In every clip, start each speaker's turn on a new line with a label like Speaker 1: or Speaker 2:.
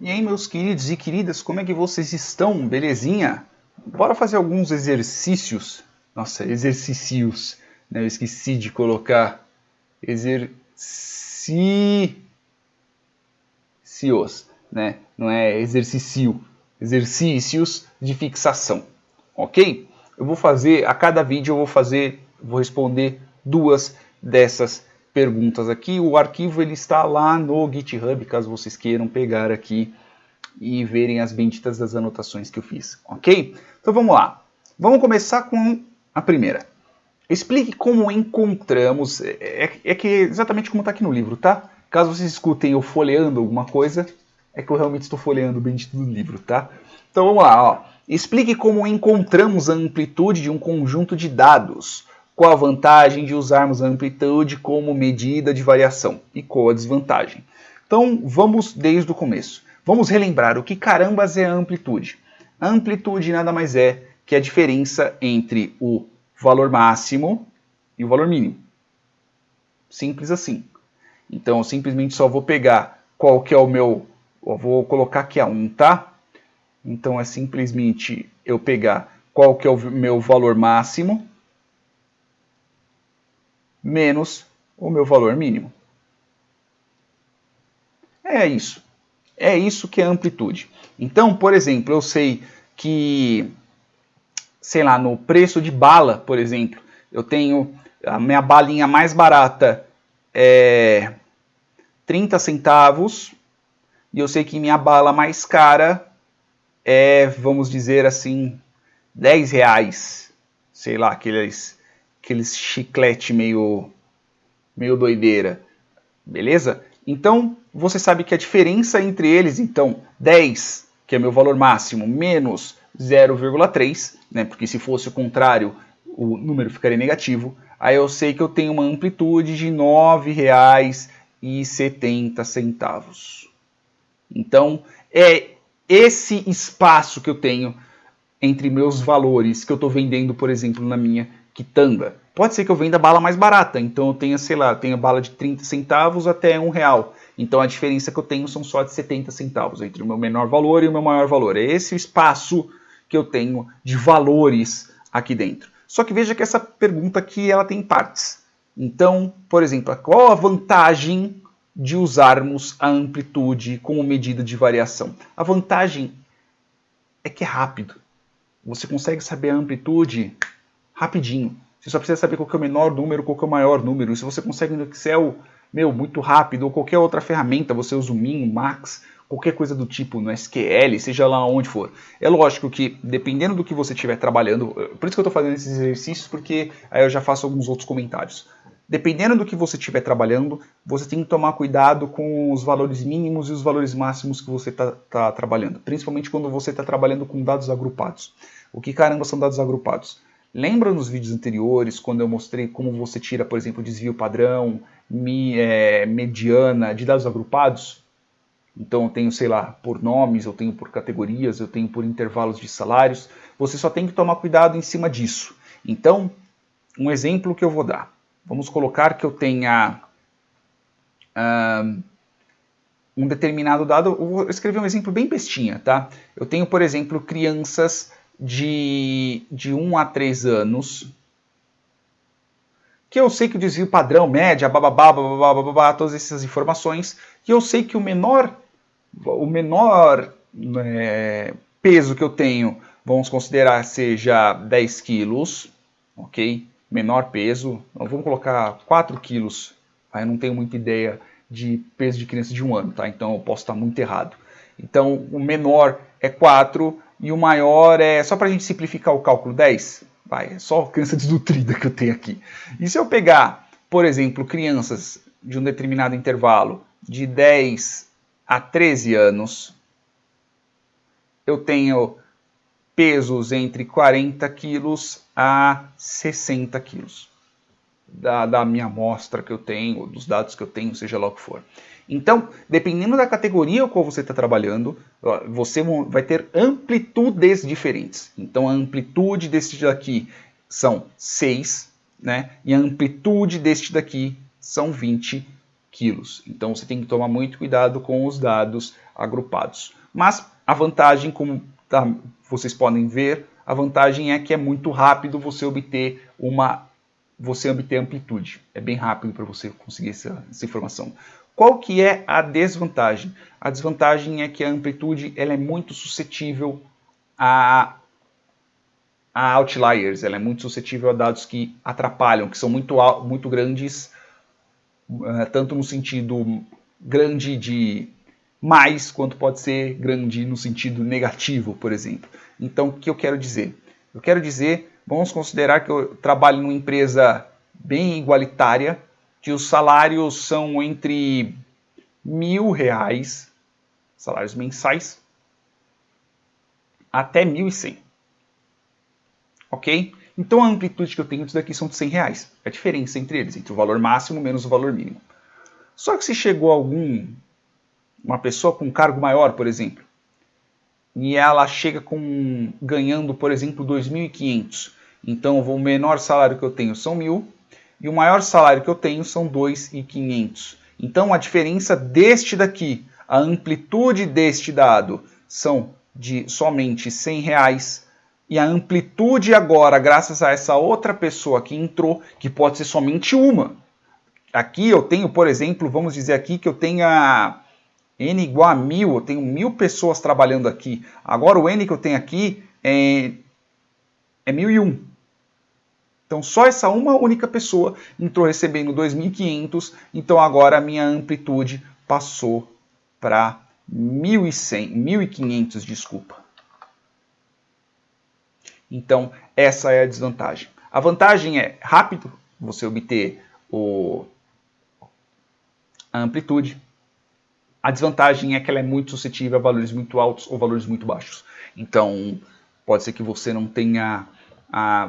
Speaker 1: E aí, meus queridos e queridas, como é que vocês estão? Belezinha? Bora fazer alguns exercícios. Nossa, exercícios, né? Eu esqueci de colocar exercícios, né? Não é exercício, exercícios de fixação, ok? Eu vou fazer, a cada vídeo vou responder duas dessas perguntas aqui. O arquivo ele está lá no GitHub, caso vocês queiram pegar aqui e verem as benditas das anotações que eu fiz, ok? Então vamos lá. Vamos começar com a primeira. Explique como encontramos, que é exatamente como está aqui no livro, tá? Caso vocês escutem eu folheando alguma coisa, é que eu realmente estou folheando o bendito do livro, tá? Então vamos lá, ó. Explique como encontramos a amplitude de um conjunto de dados. Qual a vantagem de usarmos a amplitude como medida de variação? E qual a desvantagem? Então vamos desde o começo. Vamos relembrar o que carambas é a amplitude. A amplitude nada mais é que a diferença entre o valor máximo e o valor mínimo. Simples assim. Então eu simplesmente só vou pegar qual que é o meu... Eu vou colocar aqui a 1, tá? Então é simplesmente eu pegar qual que é o meu valor máximo menos o meu valor mínimo. É isso. É isso que é amplitude. Então, por exemplo, eu sei que, sei lá, no preço de bala, por exemplo, eu tenho a minha balinha mais barata é 30 centavos e eu sei que minha bala mais cara é, vamos dizer assim, 10 reais. Sei lá, aqueles chiclete meio doideira. Beleza? Então, você sabe que a diferença entre eles, então, 10, que é meu valor máximo, menos 0,3, né? Porque se fosse o contrário, o número ficaria negativo. Aí eu sei que eu tenho uma amplitude de R$ 9,70. Então, é esse espaço que eu tenho entre meus valores que eu estou vendendo, por exemplo, na minha quitanda. Pode ser que eu venda bala mais barata, então eu tenha, sei lá, tenha bala de 30 centavos até R$1. Então a diferença que eu tenho são só de 70 centavos entre o meu menor valor e o meu maior valor. É esse o espaço que eu tenho de valores aqui dentro. Só que veja que essa pergunta aqui ela tem partes. Então, por exemplo, qual a vantagem de usarmos a amplitude como medida de variação? A vantagem é que é rápido. Você consegue saber a amplitude rapidinho. Você só precisa saber qual que é o menor número, qual que é o maior número. Isso você consegue no Excel, muito rápido, ou qualquer outra ferramenta, você usa o Min, o Max, qualquer coisa do tipo, no SQL, seja lá onde for. É lógico que, dependendo do que você estiver trabalhando, por isso que eu estou fazendo esses exercícios, porque aí eu já faço alguns outros comentários. Dependendo do que você estiver trabalhando, você tem que tomar cuidado com os valores mínimos e os valores máximos que você está trabalhando. Principalmente quando você está trabalhando com dados agrupados. O que caramba são dados agrupados? Lembra nos vídeos anteriores, quando eu mostrei como você tira, por exemplo, desvio padrão, mediana de dados agrupados? Então eu tenho, sei lá, por nomes, eu tenho por categorias, eu tenho por intervalos de salários. Você só tem que tomar cuidado em cima disso. Então, um exemplo que eu vou dar. Vamos colocar que eu tenha um determinado dado. Eu vou escrever um exemplo bem bestinha, tá? Eu tenho, por exemplo, crianças de 1 a 3 anos, que eu sei que o desvio padrão, média, bababá, todas essas informações, e eu sei que o menor peso que eu tenho, vamos considerar, seja 10 quilos, ok? Menor peso, vamos colocar 4 quilos, eu não tenho muita ideia de peso de criança de 1 ano, tá? Então eu posso estar muito errado. Então o menor é 4 e o maior é, só para a gente simplificar o cálculo, 10. É só criança desnutrida que eu tenho aqui. E se eu pegar, por exemplo, crianças de um determinado intervalo de 10 a 13 anos, eu tenho pesos entre 40 quilos a 60 quilos da minha amostra que eu tenho, dos dados que eu tenho, seja lá o que for. Então, dependendo da categoria com qual você está trabalhando, você vai ter amplitudes diferentes. Então, a amplitude deste daqui são 6, né? E a amplitude deste daqui são 20 quilos. Então, você tem que tomar muito cuidado com os dados agrupados. Mas a vantagem, como vocês podem ver, a vantagem é que é muito rápido você obter amplitude. É bem rápido para você conseguir essa informação. Qual que é a desvantagem? A desvantagem é que a amplitude ela é muito suscetível a outliers, ela é muito suscetível a dados que atrapalham, que são muito grandes, tanto no sentido grande de mais, quanto pode ser grande no sentido negativo, por exemplo. Então, o que eu quero dizer? Eu quero dizer, vamos considerar que eu trabalho numa empresa bem igualitária, que os salários são entre R$1.000, salários mensais, até 1.100. Ok? Então a amplitude que eu tenho disso daqui são de R$100. É a diferença entre eles, entre o valor máximo menos o valor mínimo. Só que se chegou uma pessoa com um cargo maior, por exemplo, e ela chega ganhando, por exemplo, 2.500. Então o menor salário que eu tenho são 1.000 e o maior salário que eu tenho são 2.500. Então a diferença deste daqui, a amplitude deste dado são de somente R$100 e a amplitude agora, graças a essa outra pessoa que entrou, que pode ser somente uma. Aqui eu tenho, por exemplo, vamos dizer aqui que eu tenha N igual a 1.000, eu tenho 1.000 pessoas trabalhando aqui. Agora o N que eu tenho aqui é 1.001. Então só essa uma única pessoa entrou recebendo 2.500, então agora a minha amplitude passou para 1.500, desculpa. Então essa é a desvantagem. A vantagem é rápido você obter a amplitude. A desvantagem é que ela é muito suscetível a valores muito altos ou valores muito baixos. Então pode ser que você não tenha...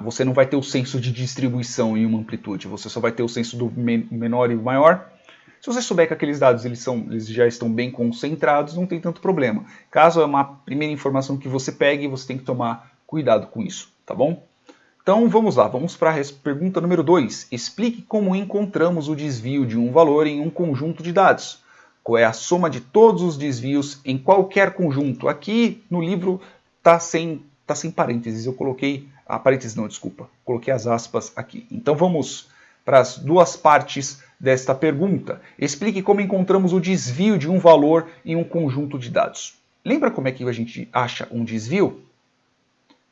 Speaker 1: você não vai ter o senso de distribuição em uma amplitude, você só vai ter o senso do menor e o maior. Se você souber que aqueles dados eles já estão bem concentrados, não tem tanto problema. Caso é uma primeira informação que você pegue, você tem que tomar cuidado com isso, tá bom? Então vamos lá, vamos para a pergunta número 2. Explique como encontramos o desvio de um valor em um conjunto de dados. Qual é a soma de todos os desvios em qualquer conjunto? Aqui no livro está sem parênteses, eu coloquei... parênteses não, desculpa. Coloquei as aspas aqui. Então vamos para as duas partes desta pergunta. Explique como encontramos o desvio de um valor em um conjunto de dados. Lembra como é que a gente acha um desvio?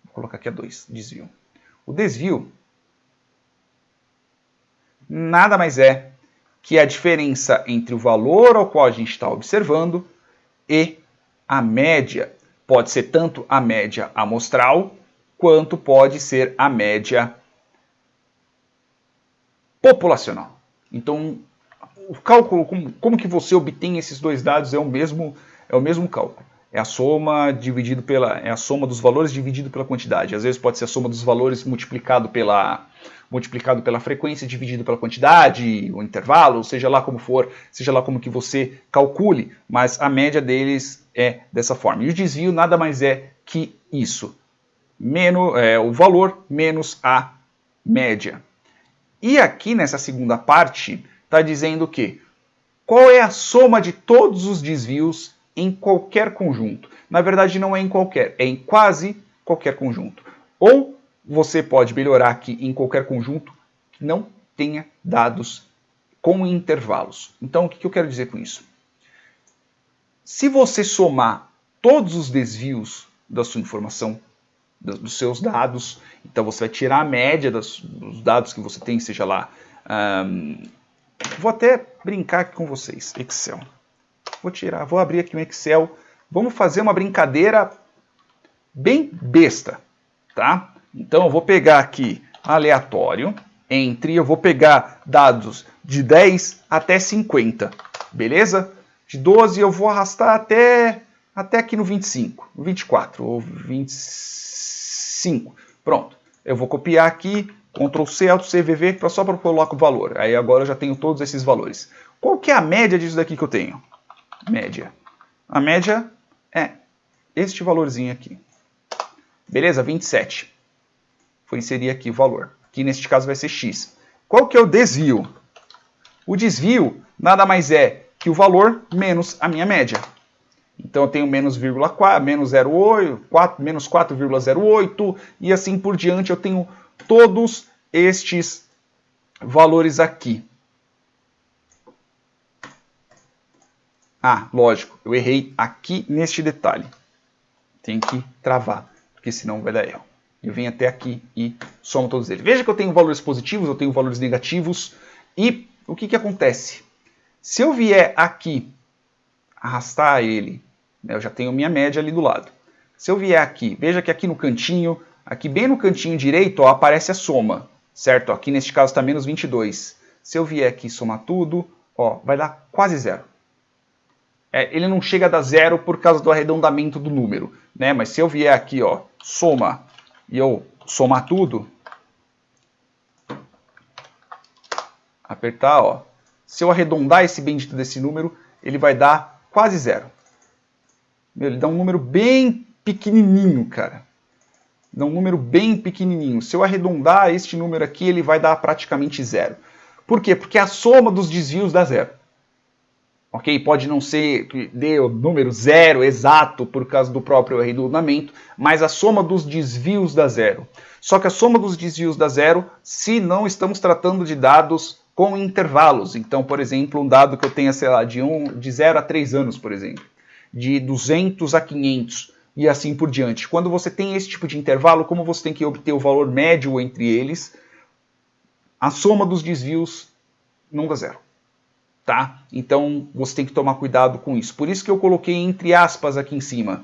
Speaker 1: Vou colocar aqui a 2, desvio. O desvio nada mais é que a diferença entre o valor ao qual a gente está observando e a média. Pode ser tanto a média amostral, quanto pode ser a média populacional. Então, o cálculo, como que você obtém esses dois dados é o mesmo cálculo. É a soma dos valores dividido pela quantidade. Às vezes pode ser a soma dos valores multiplicado pela frequência dividido pela quantidade, o intervalo, seja lá como for, seja lá como que você calcule, mas a média deles é dessa forma. E o desvio nada mais é que isso. O valor menos a média. E aqui nessa segunda parte está dizendo que qual é a soma de todos os desvios em qualquer conjunto. Na verdade não é em qualquer, é em quase qualquer conjunto. Ou você pode melhorar aqui em qualquer conjunto que não tenha dados com intervalos. Então o que eu quero dizer com isso? Se você somar todos os desvios da sua informação, dos seus dados, então você vai tirar a média dos dados que você tem, seja lá... vou até brincar aqui com vocês, Excel. Vou abrir aqui um Excel, vamos fazer uma brincadeira bem besta, tá? Então eu vou pegar aqui aleatório, eu vou pegar dados de 10 até 50, beleza? De 12 eu vou arrastar até aqui no 25, 24 ou 25. Pronto, eu vou copiar aqui, Ctrl C, Alt C, VV, só para colocar o valor. Aí agora eu já tenho todos esses valores. Qual que é a média disso daqui que eu tenho? Média. A média é este valorzinho aqui. Beleza? 27. Vou inserir aqui o valor. Que neste caso vai ser X. Qual que é o desvio? O desvio nada mais é que o valor menos a minha média. Então eu tenho menos 0,4, menos 0,8, menos 4,08 e assim por diante. Eu tenho todos estes valores aqui. Ah, lógico, eu errei aqui neste detalhe. Tem que travar, porque senão vai dar erro. Eu venho até aqui e somo todos eles. Veja que eu tenho valores positivos, eu tenho valores negativos. E o que acontece? Se eu vier aqui, arrastar ele, né, eu já tenho minha média ali do lado. Se eu vier aqui, veja que aqui no cantinho, aqui bem no cantinho direito, ó, aparece a soma, certo? Aqui neste caso está menos 22. Se eu vier aqui somar tudo, ó, vai dar quase zero. Ele não chega a dar zero por causa do arredondamento do número, né? Mas se eu vier aqui, ó, soma, e eu somar tudo, apertar, ó, se eu arredondar esse bendito desse número, ele vai dar quase zero. Ele dá um número bem pequenininho, cara. Dá um número bem pequenininho. Se eu arredondar este número aqui, ele vai dar praticamente zero. Por quê? Porque a soma dos desvios dá zero. Ok? Pode não ser que dê o número zero exato por causa do próprio arredondamento, mas a soma dos desvios dá zero. Só que a soma dos desvios dá zero se não estamos tratando de dados com intervalos. Então, por exemplo, um dado que eu tenha, sei lá, de 0 a 3 anos, por exemplo, de 200 a 500 e assim por diante. Quando você tem esse tipo de intervalo, como você tem que obter o valor médio entre eles, a soma dos desvios não dá zero. Tá? Então você tem que tomar cuidado com isso. Por isso que eu coloquei entre aspas aqui em cima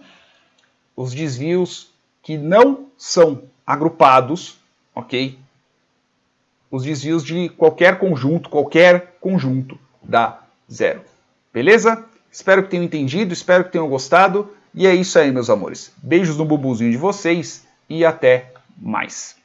Speaker 1: os desvios que não são agrupados, ok? Os desvios de qualquer conjunto dá zero. Beleza? Espero que tenham entendido, espero que tenham gostado. E é isso aí, meus amores. Beijos no bubuzinho de vocês e até mais.